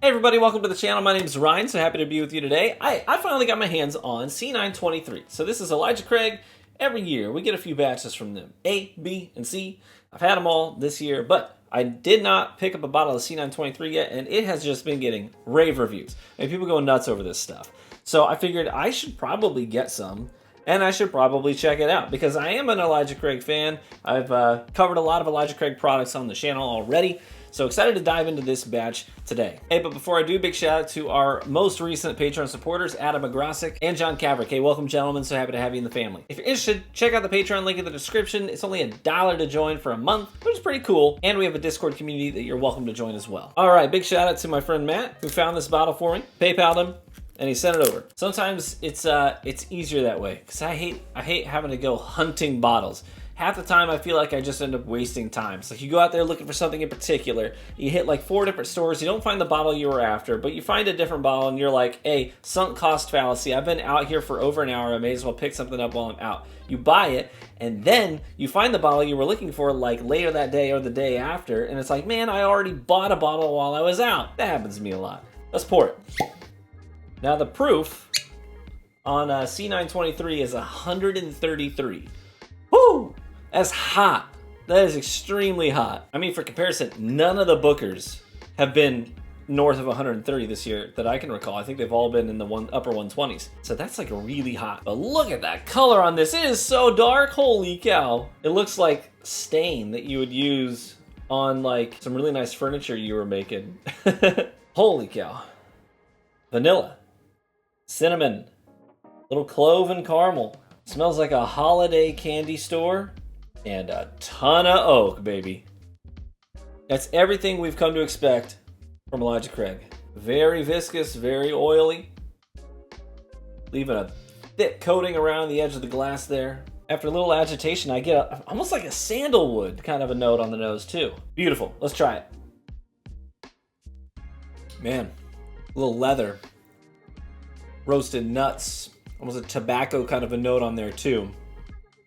Hey everybody, welcome to the channel. My name is Ryan, so happy to be with you today. I finally got my hands on C923. So this is Elijag. Every year we get a few batches from them. A, B, and C. I've had them all this year, but I did not pick up a bottle of C923 yet, and it has just been getting rave reviews. And people go nuts over this stuff. So I figured I should probably get some, and I should probably check it out, because I am an Elijag fan. I've covered a lot of Elijag products on the channel already. So excited to dive into this batch today. Hey, but before I do, big shout out to our most recent Patreon supporters, Adam Agrasic and John Kavrick. Hey, welcome gentlemen, so happy to have you in the family. If you're interested, check out the Patreon link in the description. It's only $1 to join for a month, which is pretty cool. And we have a Discord community that you're welcome to join as well. All right, big shout out to my friend Matt, who found this bottle for me, PayPal'd him, and he sent it over. Sometimes it's easier that way, because I hate having to go hunting bottles. Half the time I feel like I just end up wasting time. So you go out there looking for something in particular, you hit like 4 different stores, you don't find the bottle you were after, but you find a different bottle and you're like, hey, sunk cost fallacy, I've been out here for over an hour, I may as well pick something up while I'm out. You buy it, and then you find the bottle you were looking for like later that day or the day after, and it's like, man, I already bought a bottle while I was out. That happens to me a lot. Let's pour it. Now the proof on C923 is 133. Woo! That's hot. That is extremely hot. I mean, for comparison, none of the Bookers have been north of 130 this year that I can recall. I think they've all been in the upper 120s. So that's like really hot. But look at that color on this. It is so dark. Holy cow. It looks like stain that you would use on like some really nice furniture you were making. Holy cow. Vanilla, cinnamon, little clove and caramel. Smells like a holiday candy store. And a ton of oak, baby. That's everything we've come to expect from Elijag. Very viscous, very oily. Leaving a thick coating around the edge of the glass there. After a little agitation, I get almost like a sandalwood kind of a note on the nose too. Beautiful. Let's try it. Man, a little leather. Roasted nuts. Almost a tobacco kind of a note on there too.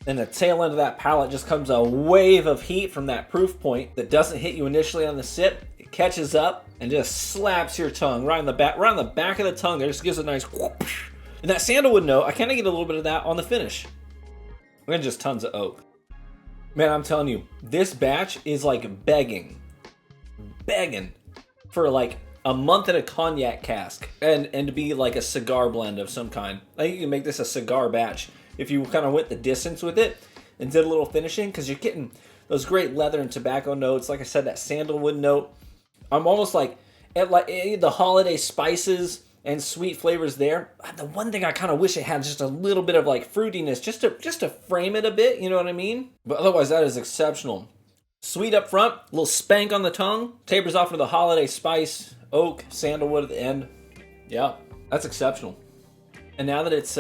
And the tail end of that palate just comes a wave of heat from that proof point that doesn't hit you initially on the sip. It catches up and just slaps your tongue right on the back of the tongue. It just gives a nice whoosh. And that sandalwood note, I kind of get a little bit of that on the finish. And just tons of oak. Man, I'm telling you, this batch is like begging for like a month in a cognac cask and to be like a cigar blend of some kind. I think you can make this a cigar batch if you kind of went the distance with it and did a little finishing, because you're getting those great leather and tobacco notes. Like I said, that sandalwood note. I'm almost like at the holiday spices and sweet flavors there. The one thing I kind of wish it had just a little bit of like fruitiness, just to frame it a bit, you know what I mean? But otherwise, that is exceptional. Sweet up front, a little spank on the tongue, tapers off to the holiday spice, oak, sandalwood at the end. Yeah, that's exceptional. And now that it's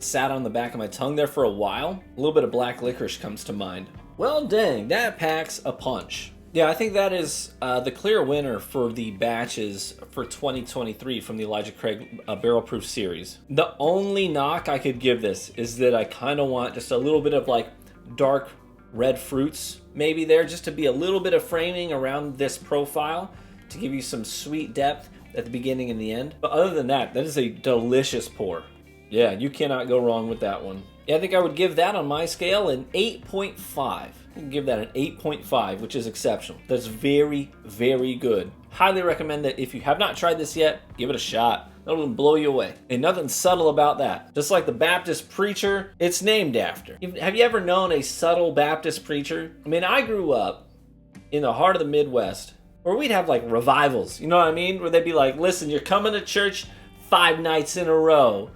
sat on the back of my tongue there for a while, a little bit of black licorice comes to mind. Well, dang, that packs a punch. Yeah, I think that is the clear winner for the batches for 2023 from the Elijag Barrel Proof series. The only knock I could give this is that I kind of want just a little bit of like dark red fruits maybe there, just to be a little bit of framing around this profile to give you some sweet depth at the beginning and the end. But other than that, that is a delicious pour. Yeah, you cannot go wrong with that one. Yeah, I think I would give that on my scale an 8.5. I can give that an 8.5, which is exceptional. That's very, very good. Highly recommend that if you have not tried this yet, give it a shot. That'll blow you away. And nothing subtle about that. Just like the Baptist preacher, it's named after. Have you ever known a subtle Baptist preacher? I mean, I grew up in the heart of the Midwest, where we'd have like revivals, you know what I mean? Where they'd be like, listen, you're coming to church 5 nights in a row.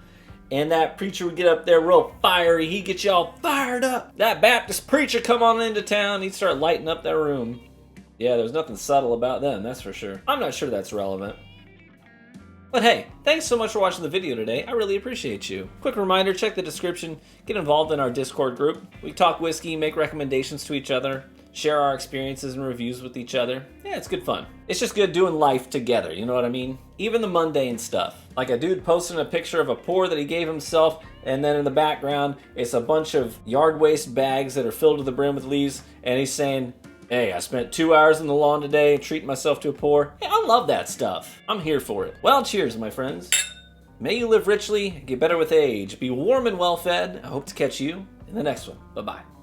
And that preacher would get up there real fiery. He'd get you all fired up. That Baptist preacher come on into town. He'd start lighting up that room. Yeah, there's nothing subtle about them, that's for sure. I'm not sure that's relevant. But hey, thanks so much for watching the video today. I really appreciate you. Quick reminder, check the description. Get involved in our Discord group. We talk whiskey, make recommendations to each other, share our experiences and reviews with each other. Yeah, it's good fun. It's just good doing life together, you know what I mean? Even the mundane stuff. Like a dude posting a picture of a pour that he gave himself, and then in the background, it's a bunch of yard waste bags that are filled to the brim with leaves, and he's saying, Hey, I spent 2 hours in the lawn today treating myself to a pour. Hey, I love that stuff. I'm here for it. Well, cheers, my friends. May you live richly, get better with age, be warm and well fed. I hope to catch you in the next one. Bye-bye.